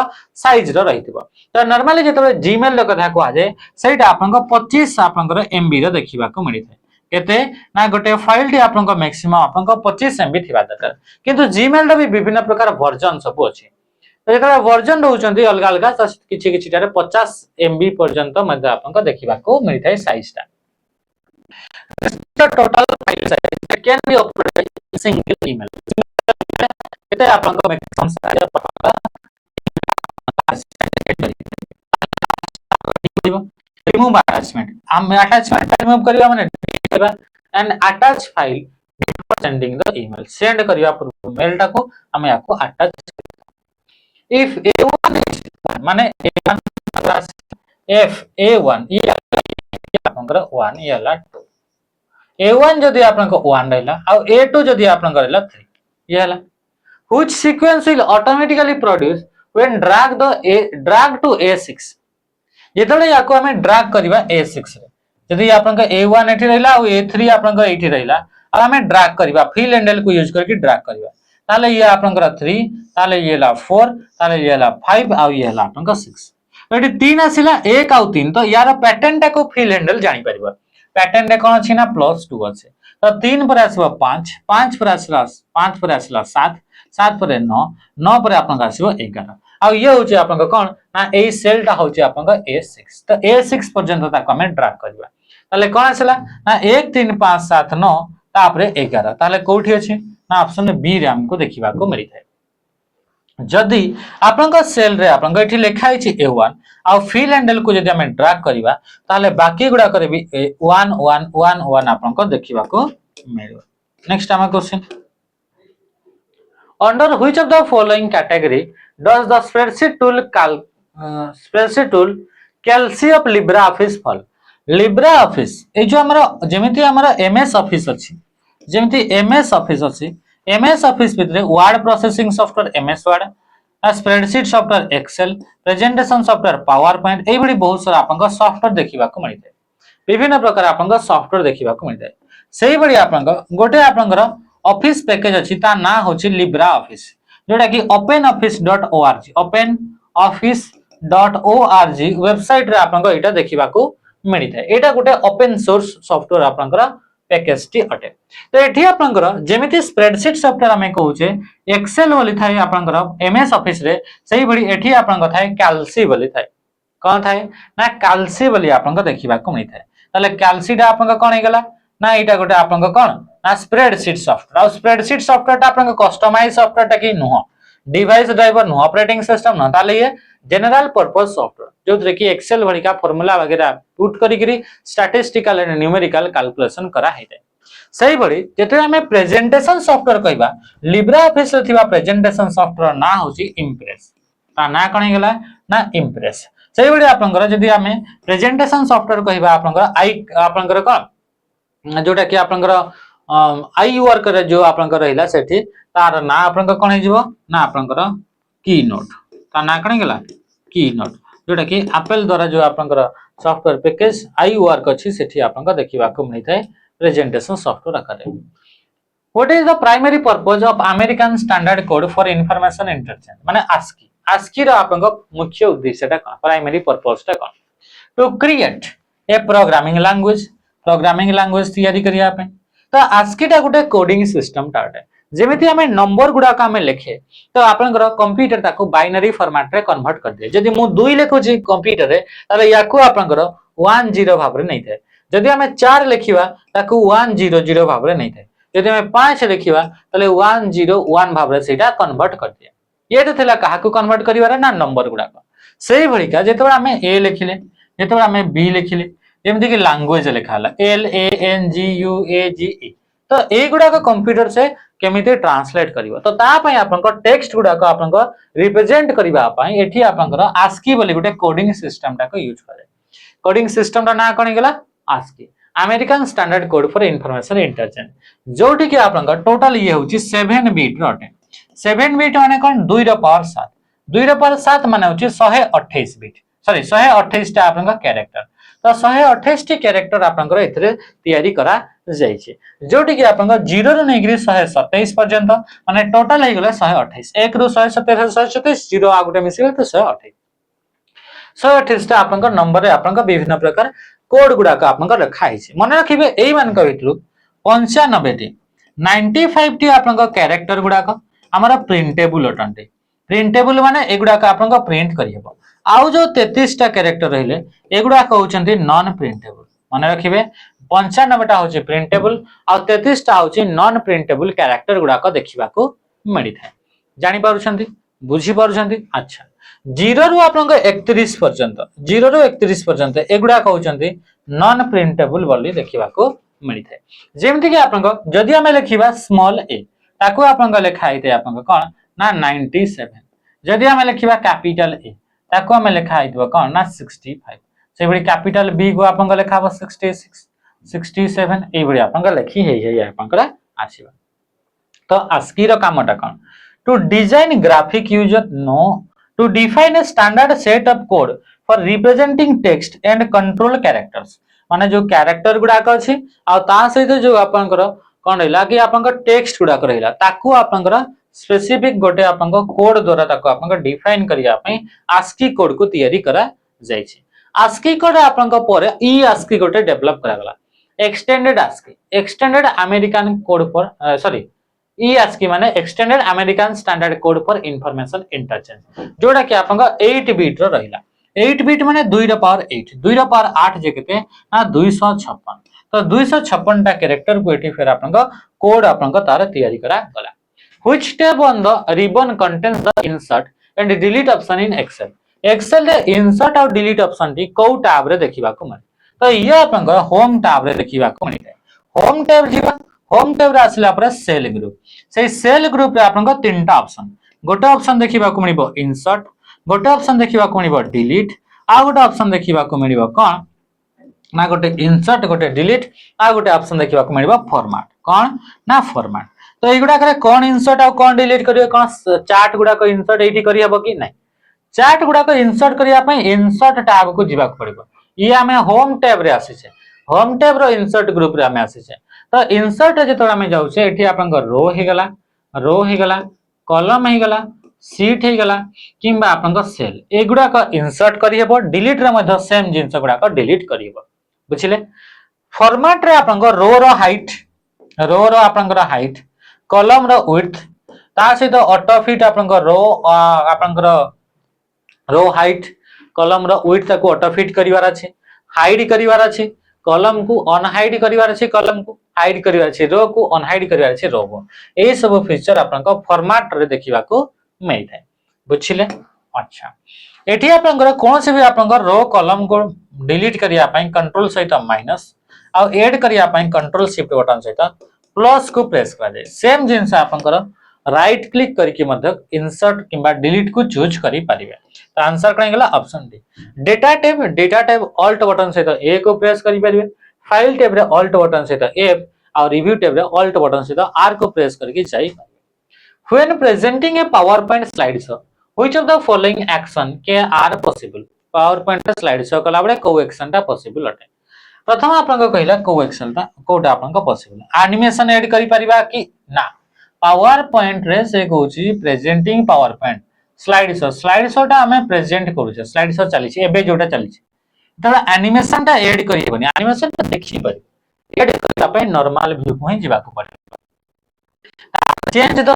Speaker 1: साइज रो रहितबो तो नॉर्मली जेतबे जीमेल रो कथा को आजे सेहीटा आपनकर 25 आपनकर एमबी रो देखिबा को मिलि थाए केते ना गोटे फाइल डी आपनकर मैक्सिमम आपनकर 25 एमबी थिबा दरकार किंतु जीमेल रो भी विभिन्न प्रकार वर्जन सब अछि जेतबे वर्जन रहउचंती अलग अलग त किछि किछि टारे 50 एमबी पर्यंत मध्ये आपन देखिबा को मिलि थाए साइज ता the total file size can be uploaded in single email एते आपन को मैक्सिमम साइज रिमूव अटैचमेंट हम अटैचमेंट रिमूव करबा माने and attach file before sending the email send करबा पूर्व मेल टा को हम याको अटैच if a1 is माने a1 plus f a1 ये आपनकर 1 ये हला 2 a1 जदी आपनकर 1 रहला आ a2 जदी आपनकर रहला 3 ये हला which sequence will automatically produce when drag to a6 जेतले याको हमें ड्रैग करबा a6 रे जदी आपनकर a1 एठी रहला आ a3 आपनकर एठी रहला आ हमें ड्रैग करबा फिल हैंडल को यूज करके ड्रैग करबा ताले ये आपनकर 3 ताले ये ला 4 ताले ये ला 5 आ ये ला आपनकर 6 एटी 3 आसिला 1 आ 3 तो यार पैटर्न टा को फिल हैंडल जानि परिबो पैटर्न रे कोन अछि ना +2 अछि तो 3 पर आसीबो 5 5 पर आसीला 5 पर आसीला 7 7 पर 9 9 पर आपनकर आसीबो 11 आ ये होची आपनकर कोन ना ए सेल टा होची आपनकर a6 तो a6 पर्यंत ताको हम ड्रैग करबा ताले कोन आसीला ना 1 3 5 7 9 तापरे 11 ताले कोठी अछि ना ऑप्शन बी रे हमको देखिबा को मिलि थाए जदी आपनका सेल रे आपनका एठी लिखा हिची a1 आ फिल हैंडल को जदी हम ड्रैग करबा ताले बाकी गुडा करे भी 1 1 1 1 आपनका देखिबा को मिलबो नेक्स्ट हम question under which of the following category does the spreadsheet tool Calc of LibreOffice fall LibreOffice ए जो हमरा जेमिति हमरा एमएस ऑफिस अछि जेमिति एमएस ऑफिस अछि एमएस ऑफिस भितरे word processing software MS Word spreadsheet software Excel presentation software PowerPoint एबडी बहुत सारा आपन सॉफ्टवेयर देखिबा को मिलते विभिन्न प्रकार आपन सॉफ्टवेयर देखिबा को मिलते सेही बडी आपन गोटे आपनकर ऑफिस पैकेज अछि ता ना होछि लिब्रा ऑफिस जोटा कि openoffice.org openoffice.org वेबसाइट रे आपन एटा देखिबा को मिलते एटा गोटे ओपन सोर्स सॉफ्टवेयर आपनकर पैकेज टी अटे तो एठी आपनकर जेमिति स्प्रेडशीट सॉफ्टवेयर हमें कहूचे एक्सेल बोली थाए आपनकर एमएस ऑफिस रे सही बडी एठी आपनकर थाए कैल्सी बोली थाए कोन थाए ना कैल्सी बोली आपनकर देखिबा को मिलि थाए ताले कैल्सी डा आपनकर कोन हे गेला ना एटा गोटे आपनकर कोन ना स्प्रेडशीट सॉफ्टवेयर आ स्प्रेडशीट सॉफ्टवेयर ता आपनकर कस्टमाइज सॉफ्टवेयर ता कि नुह डिवाइस ड्राइवर नु ऑपरेटिंग सिस्टम न ताले ये जनरल पर्पस सॉफ्टवेयर जो रे कि एक्सेल भरी का फार्मूला वगैरह पुट करी करी स्टैटिस्टिकल एंड न्यूमेरिकल कैलकुलेशन करा है सही बड़ी जेते हमें प्रेजेंटेशन सॉफ्टवेयर कहबा लिब्रा ऑफिस रे थिबा प्रेजेंटेशन सॉफ्टवेयर ना होची इंप्रेस ता ना कणी गेला ना इंप्रेस सही बड़ी आपनकर जदी हमें प्रेजेंटेशन सॉफ्टवेयर कहबा आपनकर आई आपनकर कोन जोटा कि आपनकर आई वर्क रे जो आपनकर रहिला सेठी तार ना आपनकर कोन हे जिवो ना आपनकर की नोट ता ना कणी गेला की नोट जोटा कि एप्पल द्वारा जो आपनकर सॉफ्टवेयर पैकेज आई वर्क अछि सेठी आपनकर देखिबा को मिलि थाए प्रेजेंटेशन सॉफ्टवेयर आकार what is the primary purpose of American standard code for information interchange माने आस्की आस्की रो आपनका मुख्य उद्देश्यटा कोन प्राइमरी पर्पसटा कोन to create a programming language तैयारी करिया पे तो आस्कीटा गुटे कोडिंग सिस्टम टाटे जेमिति हमें नंबर गुडा का हमें लिखे तो आपनकर कंप्यूटर ताको बाइनरी फॉर्मेट रे कन्वर्ट कर दे जदी मु 2 लिखो जी कंप्यूटर रे ताले याको आपनकर 10 भाबरे नै थे जदी हमें 4 लिखिबा ताको 100 भाबरे नै थे जदी हमें 5 लिखिबा ताले 101 भाबरे सेटा कन्वर्ट कर दिया ये तो थला काहा को कन्वर्ट करिवार ना नंबर गुडा को सही भली का जेतबा हमें ए लिखिले जेतबा हमें बी लिखिले जेमति कि लैंग्वेज लिखा हला L A N G U A G E तो ए गुडा को कंप्यूटर से केमिति ट्रांसलेट करिवो तो ता पय आपनका टेक्स्ट गुडा को आपनका रिप्रेजेंट करिवा पय एठी आपनकर आस्की बोली गुटे कोडिंग सिस्टम टा को यूज करे कोडिंग सिस्टम टा ना कोन गेला ASCII American standard code for information interchange जोठी कि आपनका टोटल ये होची 7 बिट रटे 7 बिट माने कोन 2 रो पावर 7 2 रो पावर 7 माने होची 128 बिट सॉरी 128 टा आपनका कैरेक्टर तो 128 टी कैरेक्टर आपनकर एथरे तैयारी करा जाय छै जोठी कि आपनका 0 रो नै गिरी 127 पर्यंत माने टोटल हे गेला 128 1 रो 127 127 0 आ गुटे मिसिले तो 128 128 टा आपनका नंबर रे आपनका विभिन्न प्रकार कोड गुडा का आपनका रखा है छै मन रखिबे एई मान का भितरु 95 टी 95 टी आपनका कैरेक्टर गुडा का हमारा प्रिंटेबल अटंटे प्रिंटेबल माने एगुडा का आपनका प्रिंट करियबो आउ जो 33 टा कैरेक्टर रहिले एगुडा कहउचंती नॉन प्रिंटेबल मन रखिबे 95 टा होची प्रिंटेबल आ 33 टा होची नॉन प्रिंटेबल कैरेक्टर गुडा का देखिबा को मिलि थाए जानि पारुछंती बुझी पारुछंती अच्छा 0 रु आपनका 31 पर्यंत 0 रु 31 पर्यंत एगुडा कहउचंती नॉन प्रिंटेबल बोली देखिबा को मिलि थाए जेमति कि आपनका जदि हमें लिखिबा स्मॉल ए ताको आपनका लिखा आइते आपनका कोन ना 97 जदि हमें लिखिबा कैपिटल ए ताको हमें लिखा आइतबो कोन ना 65 से बड़ी कैपिटल बी को आपनका लिखाबो 66 67 ए बड़ी आपनका लिखी है आपनका आसीबा तो आस्की रो कामटा कोन to design graphic user no to define a standard set of code for representing text and control characters माने जो कैरेक्टर गुडा का अछि आ ता सहित जो आपनकर कोन रहला कि आपनकर टेक्स्ट गुडा रहला ताकू आपनकर स्पेसिफिक गोटे आपनकर कोड द्वारा ताकू आपनकर डिफाइन करिया पई आस्की कोड को तैयारी करा जाय छै आस्की कोड आपनकर परे ई आस्की गोटे डेवलप करा गला extended American code for sorry E ASCII माने extended American standard code for information interchange जोडा कि आपनका 8 बिट रो रहिला 8 बिट माने 2 रो पावर 8 2 रो पावर 8 जे केते ना 256 तो 256 टा कैरेक्टर को एठी फेर आपनका कोड आपनका तार तैयारी करा गला which tab on the ribbon contains the insert and delete option in excel रे insert और delete option टी को टैब रे देखिबा को मन तो ये आपनका होम टैब रे देखिबा को मन होम टैब जीवा होम टैब रे आसला पर सेल ग्रुप से सेल ग्रुप रे आपनका तीनटा ऑप्शन गोटे ऑप्शन देखिबा को मिलिबो इंसर्ट गोटे ऑप्शन देखिबा को मिलिबो डिलीट आ गोटे ऑप्शन देखिबा को मिलिबो कोन ना गोटे इंसर्ट गोटे डिलीट आ गोटे ऑप्शन देखिबा को मिलिबो फॉर्मेट कोन ना फॉर्मेट तो एगुडा करे कोन इंसर्ट आ कोन डिलीट करियो कोन चार्ट गुडा को इंसर्ट एठी करि हबो कि नै चार्ट गुडा को इंसर्ट करिया पय इंसर्ट टैब को जिबा पड़िबो ये हमें होम टैब रे आसी छे होम टैब रो इंसर्ट ग्रुप रे हमें आसी छे तो इंसर्ट जे तोरा में जाउ छे एठी आपन को रो हे गला कॉलम हे गला सीट हे गला किबा आपन को सेल एगुडा को इंसर्ट करि हबो डिलीट रे मध्य सेम जिंस गुडा को डिलीट करि हबो बुझिले फॉर्मेट रे आपन को रो रो आपन को हाइट कॉलम रो विड्थ ता सहित ऑटो फिट आपन को row height column row width को ऑटो फिट करिवार अछि हाइड करिवार अछि कॉलम को अनहाइड करिवार अछि कॉलम को हाइड करिवार अछि रो को अनहाइड करिवार अछि रो को ए सब फीचर आपन को फॉर्मेट रे देखिबा को मिल थाए बुझिले। अच्छा एठी आपनकर कौन से भी आपनकर रो कॉलम को डिलीट करिया पई कंट्रोल सहित माइनस आ ऐड करिया पई कंट्रोल शिफ्ट बटन सहित प्लस को प्रेस करा जाय। सेम जिंस आपनकर राइट क्लिक करके मध्य इंसर्ट किंबा डिलीट को चूज करि परिबे। तो आंसर कहीं गला option D. Data tab alt button सहित ए को प्रेस करि परिबे। फाइल टैब रे ऑल्ट बटन सहित एफ और रिव्यू टैब रे ऑल्ट बटन सहित आर को प्रेस करके जाई। When presenting a PowerPoint slideshow, which of the following action are possible? PowerPoint slideshow कला बड़े को एक्शन टा पॉसिबल अटे। प्रथम आपन को कहला को एक्शन टा कोटा आपन को पॉसिबल एनिमेशन ऐड करि परिबा कि ना। PowerPoint रे से कहूची प्रेजेंटिंग PowerPoint स्लाइड शो टा हमें प्रेजेंट करू छे। स्लाइड शो चली छे एबे जोटा चली छे तबे एनिमेशन टा ऐड करि बनी। एनिमेशन टा देखि परि ऐड करला पय नॉर्मल व्यू को ही जिबा को पड़े। चेंज द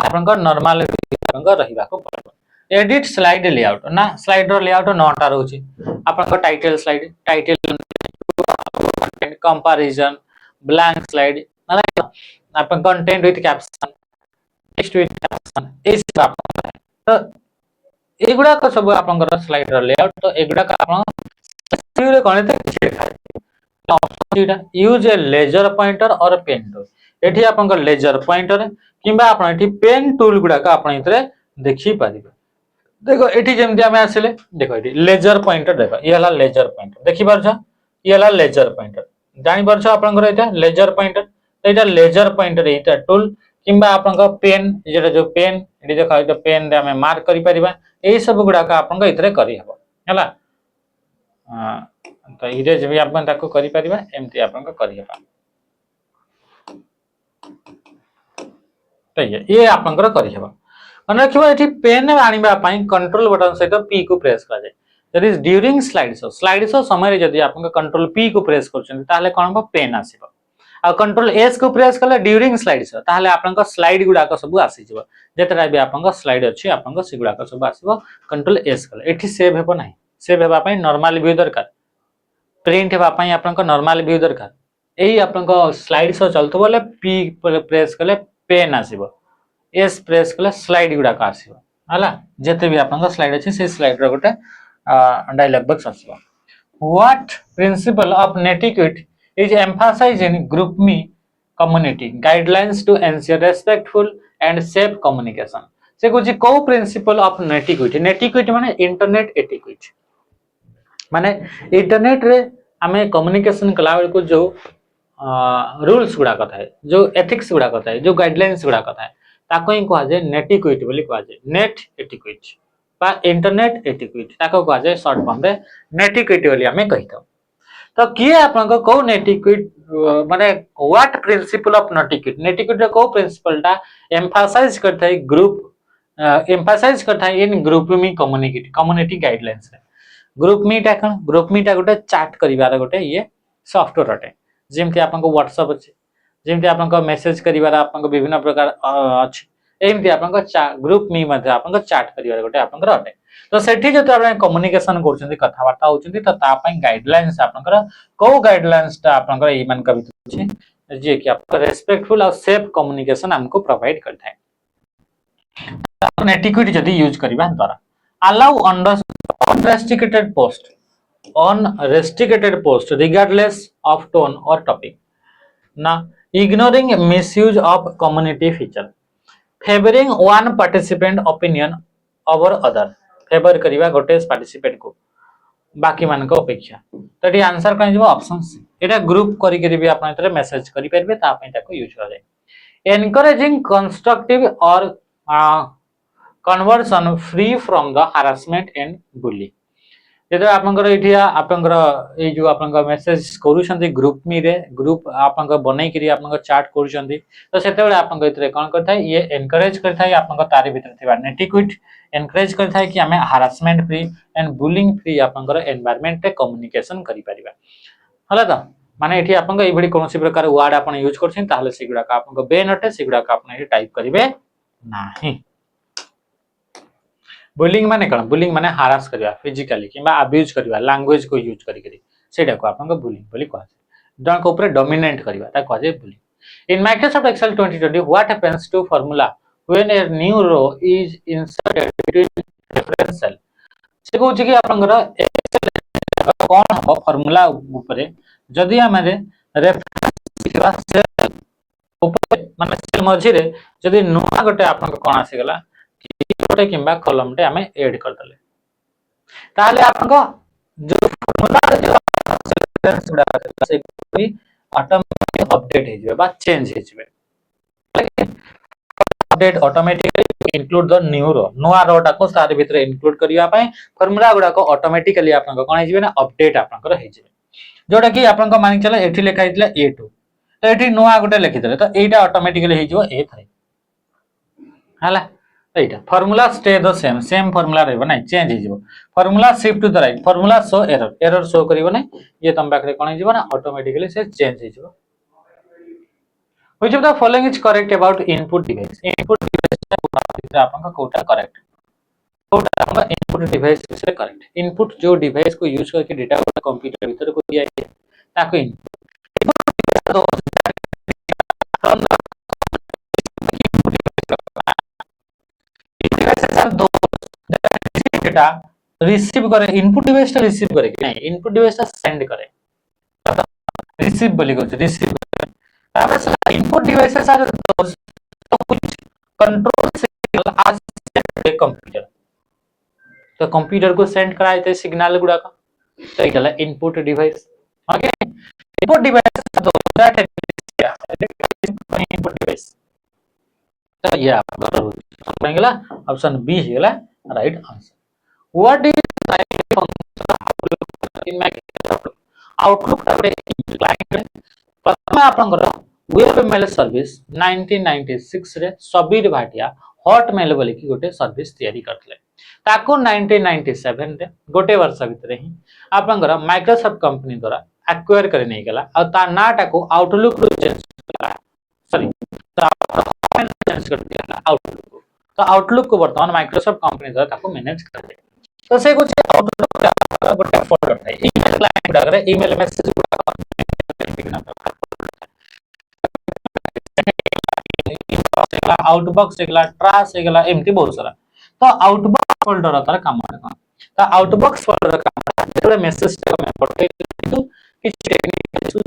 Speaker 1: आपनकर नॉर्मल आपनकर रहिबा को पड़े। एडिट स्लाइड लेआउट ना स्लाइड रो लेआउट नोटा रहउची आपनकर title slide title comparison blank slide ना आपन content with caption text with caption इस तो एगुडा को सब आपनकर स्लाइड रो लेआउट। तो एगुडा का आपन रे गणित ऑप्शन यूज ए लेजर पॉइंटर और पेन टूल। एठी आपनकर लेजर पॉइंटर किंबा आपन एठी पेन टूल गुडा का आपन इतरे देखि परिबे। देखो एठी जेमति हमें आसिले देखो एठी लेजर पॉइंटर देखो ये हला लेजर पॉइंटर देखि परछ ये हला लेजर पॉइंटर जानि परछ आपनकर एटा लेजर पॉइंटर। एटा लेजर पॉइंटर एटा टूल किंबा आपनकर पेन जेटा जो पेन एठी देखो एटा पेन रे हमें मार्क करि परिबा। एई सब गुडा का आपन इतरे करि हबो हला तो इरेज भी आपन ताको करि परिबा एमति आपन को करि हबा। ये आपनकर करि हबा अन रखिबा एठी पेन आनिबा पई कंट्रोल बटन सहित पी को प्रेस करा जाय। That is during slide show समय रे जदी आपन कंट्रोल पी को प्रेस करछन ताले कोन हो पेन आसीबो आ कंट्रोल एस को प्रेस करले ड्यूरिंग स्लाइड शो ताले आपन स्लाइड गुडा को सब आसी जिवो जेतरा भी आपन स्लाइड अछि आपन सिगुडा को सब आसीबो कंट्रोल एस कले। एठी सेव हेबो नाही सेव हेबा पई नॉर्मल व्यू दरकार प्रिंट हेबा पई आपन नॉर्मल व्यू दरकार। एही आपन स्लाइड शो चलतो बोले पी प्रेस करले पेन आसीबो एस प्रेस कले स्लाइड गुडा का आसीबो हला जेते भी आपन स्लाइड अछि से स्लाइड रो गोटे डायलॉग बॉक्स आसीबो। What principle of netiquette is emphasized in GroupMe community guidelines to ensure respectful and safe communication. से कुछ को प्रिंसिपल ऑफ नेटिक्वेट माने इंटरनेट एटिक्वेट माने इंटरनेट रे हमें कम्युनिकेशन कला बेल को जो रूल्स गुडा कथा है जो एथिक्स गुडा कथा है जो गाइडलाइंस गुडा कथा है ताको ही कहा जाय नेटिक्वेट बोली कहा जाय। नेट एटिक्वेट बा इंटरनेट एटिक्वेट ताको कहा जाय शॉर्ट फॉर्म रे नेटिक्वेट बोली हमें कहितो। तो किए आपन को नेटिक्वेट माने व्हाट प्रिंसिपल ऑफ नेटिक्वेट को प्रिंसिपल टा एम्फसाइज करता है ग्रुप एम्फसाइज करता है इन ग्रुप में कम्युनिटी गाइडलाइंस है। ग्रुप मीटा गोटे चैट करिवार गोटे ये सॉफ्टवेयर अटे जेमति आपन को व्हाट्सएप अछि जेमति आपन को मेसेज करिवार आपन को विभिन्न प्रकार अछि एमति आपन को ग्रुप मी मध्ये आपन को चैट करिवार गोटे आपन को अटे। तो सेठी जते आपन कम्युनिकेशन करछन्ती कथा वार्ता होछन्ती त ता पई गाइडलाइंस आपन को गाइडलाइंस ता आपन को ई मान कवित अछि जे कि आपन रेस्पेक्टफुल और सेफ कम्युनिकेशन हमको प्रोवाइड करता है। नेटिक्वेट जदी यूज करिबा द्वारा allow unrestricted post regardless of tone or topic ना ignoring misuse of community feature favoring one participant opinion over other favour करिवा गोटे पार्टिसिपेट को बाकी मान को अपेक्षा। तो ये आंसर कहीं जब ऑप्शन सी एटा ग्रुप करी करी भी आपन इतरे मैसेज करि परबे ता पई ताको यूज कर जाय। एनकरेजिंग कंस्ट्रक्टिव और conversation free from the harassment and bully जेते आपनकर इठिया आपनकर ए जो आपनकर मेसेज करूछन्ती ग्रुप मी रे ग्रुप आपनकर बनै करी आपनकर चैट करूछन्ती तो सेते बेले आपनकर इतरे कोन करथाय ये एनकरेज करथाय आपनकर तारि भीतर थिबा नेटिक्वेट एनकरेज करथाय कि हमें harassment free and bullying free आपनकर एनवायरनमेंट रे कम्युनिकेशन करि परिबा हला त माने एठी आपनकर ए भडी कोनोसी प्रकार वर्ड आपन यूज करछिन ताहले सिगुडा का आपनकर बेन अटे सिगुडा का आपन एठी टाइप करिवे नाही। बुलिंग माने कोन बुलिंग माने हारास करबा फिजिकली किबा अब्यूज करबा लैंग्वेज को यूज करी करी सेटा को आपन को बुलिंग बोली कहै जन को ऊपर डोमिनेट करबा ता कहै bullying. In Microsoft Excel 2020 what happens to formula when a new row is inserted between reference cell से कहूँ कि आपंकर कौन हम फॉर्मूला ऊपर जदि आम रेफरेंस सेल माने सेल मझी जदि नुआ गोटे आप कौन आसीगला गोटे कि कलमटे आम एड करदे ताले आपन जो फॉर्मूला ऑटोमेटिक अपडेट हो जिवे बा चेंज हो जिवे update automatically include the new row नुआ रो टाको सारे भीतर इंक्लूड करिया पय फॉर्मूला गुडा को ऑटोमेटिकली आपन कोन हो जिवे ना अपडेट आपन हो जिवे जोटा कि आपन को मानि चला एठी लिखा हितला A2 तो एठी नुआ गोटे लिखि देले तो एटा ऑटोमेटिकली हो जिवो A3 हला एटा formula stay the same formula रहबो नै चेंज हो जिवो formula shift to the right formula show error show करिवो नै ये तम पाखरे कोन हो जिवो ना ऑटोमेटिकली से चेंज हो जिवो Which of the following is correct about input device? Input device आपन का कोटा करेक्ट कोटा आपन का इनपुट डिवाइस से करेक्ट इनपुट जो डिवाइस को यूज करके डेटा को कंप्यूटर भीतर को दिया है ताको डेटा रिसीव करे इनपुट डिवाइस रिसीव करे कि नहीं इनपुट डिवाइस सेंड करे रिसीव बोली को रिसीव इनपुट डिवाइसेस आर कुछ कंट्रोल सिग्नल आज कंप्यूटर तो कंप्यूटर को सेंड कराए थे सिग्नल गुडा का तो इटला input device okay input device तो दैट इनपुट डिवाइस तो ये आपका गेला ऑप्शन बी हेला right answer what is in Microsoft Outlook client प्रथम आपनकर वेब मेल सर्विस 1996 रे सबीर भाटिया हॉटमेल बोली कि गोटे सर्विस तैयारी करथले ताको 1997 रे गोटे वर्ष भीतर ही आपनकर माइक्रोसॉफ्ट कंपनी द्वारा एक्वायर करे नै गेला आ ता नाटा को आउटलुक रो चेंज करा सॉरी चेंज कर दिया आउटलुक तो आउटलुक को वर्तमान माइक्रोसॉफ्ट कंपनी द्वारा ताको मैनेज करते तो से कुछ आउटलुक गोटे फोल्डर है ईमेल क्लाइंट गुडा करे ईमेल मैसेज आउटबॉक्स हेगला ट्रैश हेगला एमटी बहुत सारा तो आउटबॉक्स फोल्डर तार काम कोन तो आउटबॉक्स फोल्डर काम जेतले मेसेज में पठे कि टेक्निकल इशू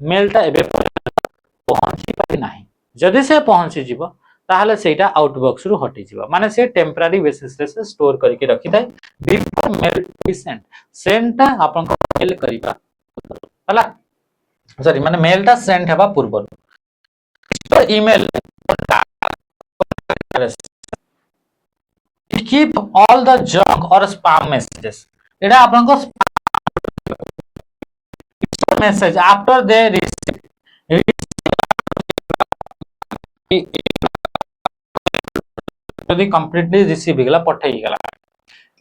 Speaker 1: मेलटा एबे पहुंची पारि नाही जदि से पहुंची जीवो ताहले सेटा आउटबॉक्स रु हटि जीवो माने से टेम्पररी बेसिस रे से स्टोर करके रखि थाए बिफोर मेल टू बी सेंडटा आपन को मेल करिबा हला सॉरी माने मेलटा सेंड हेबा पूर्व email keep all the junk or spam messages एटा आपन को message after they receive यदि completely receive गेला पठेई गेला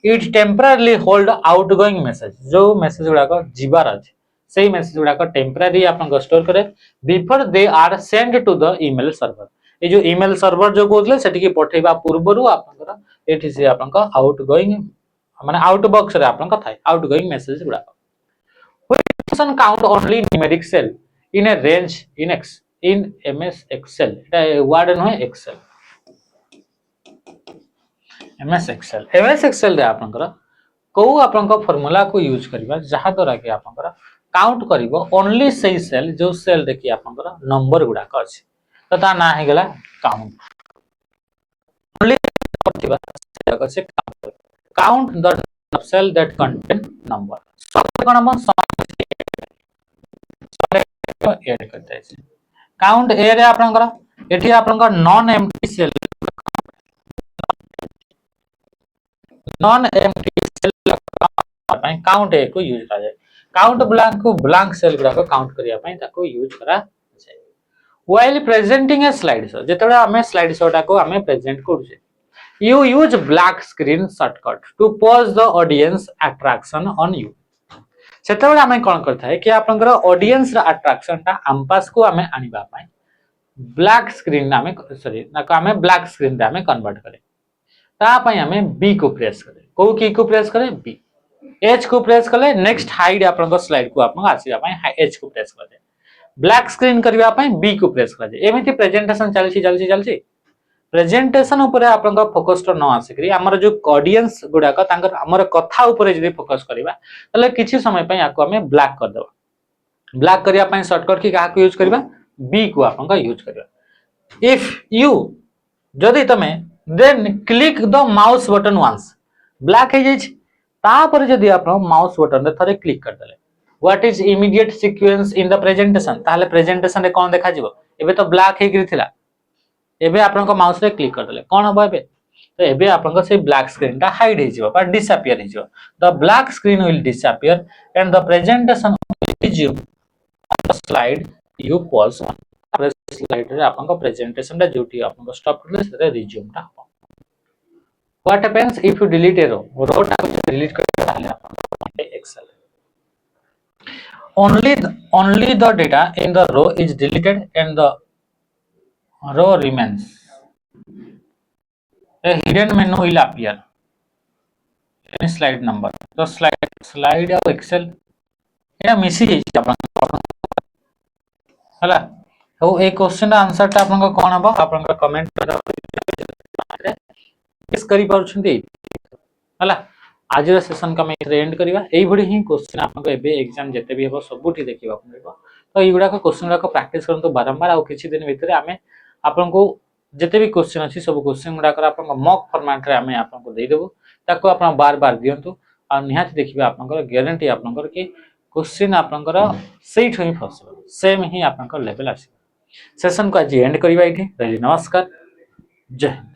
Speaker 1: it temporarily hold outgoing message जो मैसेज गुडा को जीवार अछि सही मैसेज गुडा को टेम्पररी आपन को स्टोर करे before they are send to the email server ए जो ईमेल सर्वर जो कोथले सेठी के पठेबा पूर्वरु आपन को एठी से आपन को आउटगोइंग माने आउटबॉक्स रे आपन को थाय आउटगोइंग मैसेज गुडा which function count only numeric cell in a range in MS Excel एटा वर्ड न है एक्सेल एमएस एक्सेल रे आपन को को आपन को फार्मूला को यूज करबा जहा द्वारा कि आपन को काउंट करिवो ओनली सही सेल जो सेल देखि आपनकर नंबर गुडा का अछि तो ता ना हे गेला काउंट ओनली करथिबा सेल से count the cell that contain number सब कोन हम ऐड करते छै काउंट ए रे आपनकर एठी आपनकर non empty cell cell count A को यूज करा जाय काउंट ब्लैंक सेल गुडा को काउंट करिया पई ताको यूज करा जाय while presenting a slide show जेतबे हमें स्लाइड शो टा को हमें प्रेजेंट करू छे you use black screen shortcut to pause the audience attraction on you सेतबे हमें कोन करथा है कि आपनकर ऑडियंस रा अट्रैक्शन टा आमपास को हमें आनिबा पई ब्लैक स्क्रीन हमें सॉरी ना को हमें ब्लैक स्क्रीन रे हमें कन्वर्ट करे ता पई हमें बी को प्रेस करे को की को प्रेस करे बी एच को प्रेस कले नेक्स्ट हाइड आपन को स्लाइड को आपन आसी जाय एच को प्रेस कर दे ब्लैक स्क्रीन करबा पई बी को प्रेस करा जाय एमिति प्रेजेंटेशन चलची प्रेजेंटेशन ऊपर आपन फोकस न आसिकरी हमर जो ऑडियंस गुडा का तांकर हमर कथा ऊपर जदी फोकस करबा तले किछि समय पई आको हमें ब्लैक कर देबा ब्लैक करिया पई शॉर्टकट की काहा को यूज करबा बी को आपन का यूज करबा इफ यू जदी तमे then click the mouse button once black हे जाय तापर जदी आपन माउस बटन रे थरे क्लिक कर देले what is immediate sequence in the presentation ताले प्रेजेंटेशन रे कोन देखा जिवो एबे तो ब्लैक हे गिरथिला एबे आपन को माउस रे क्लिक कर देले कोन हबो एबे तो एबे आपन को से ब्लैक स्क्रीन ता हाइड हे जिवो पर डिसअपियर हे जिवो the black screen will disappear and the presentation will resume slide you pause on slide रे आपन को प्रेजेंटेशन रे जोटी आपन को स्टॉप करले से रिज्यूम ता हो what happens if you delete a row ता डिलीट कर ताले आपन को Excel only the data in the row is deleted and the row remains a hidden menu will appear in slide number तो slide of excel एटा मिसी जाई आपन हला हो ए क्वेश्चन आंसर ता आपन को कोन हबो आपन को कमेंट इस करी परछुंती हला आज सेशन का मैं एंड करबा एई भडी ही क्वेश्चन आपन को एबे एग्जाम जते भी हबो सबुठी देखिबा पड़िबो तो ई गुडा को क्वेश्चन को प्रैक्टिस करन तो बारंबार आ किछि दिन भीतर हमें आपन को जते भी क्वेश्चन अछि सब क्वेश्चन गुडा कर आपन को मॉक फॉर्मेट रे हमें आपन को दे देबो ताको आपन बार बार दियंतु आ निहात देखिबा आपन को गारंटी आपन को कि क्वेश्चन आपन को सेट होई फसबो सेम ही आपन को लेवल आसी सेशन को आज एंड करबा इठी नमस्कार जय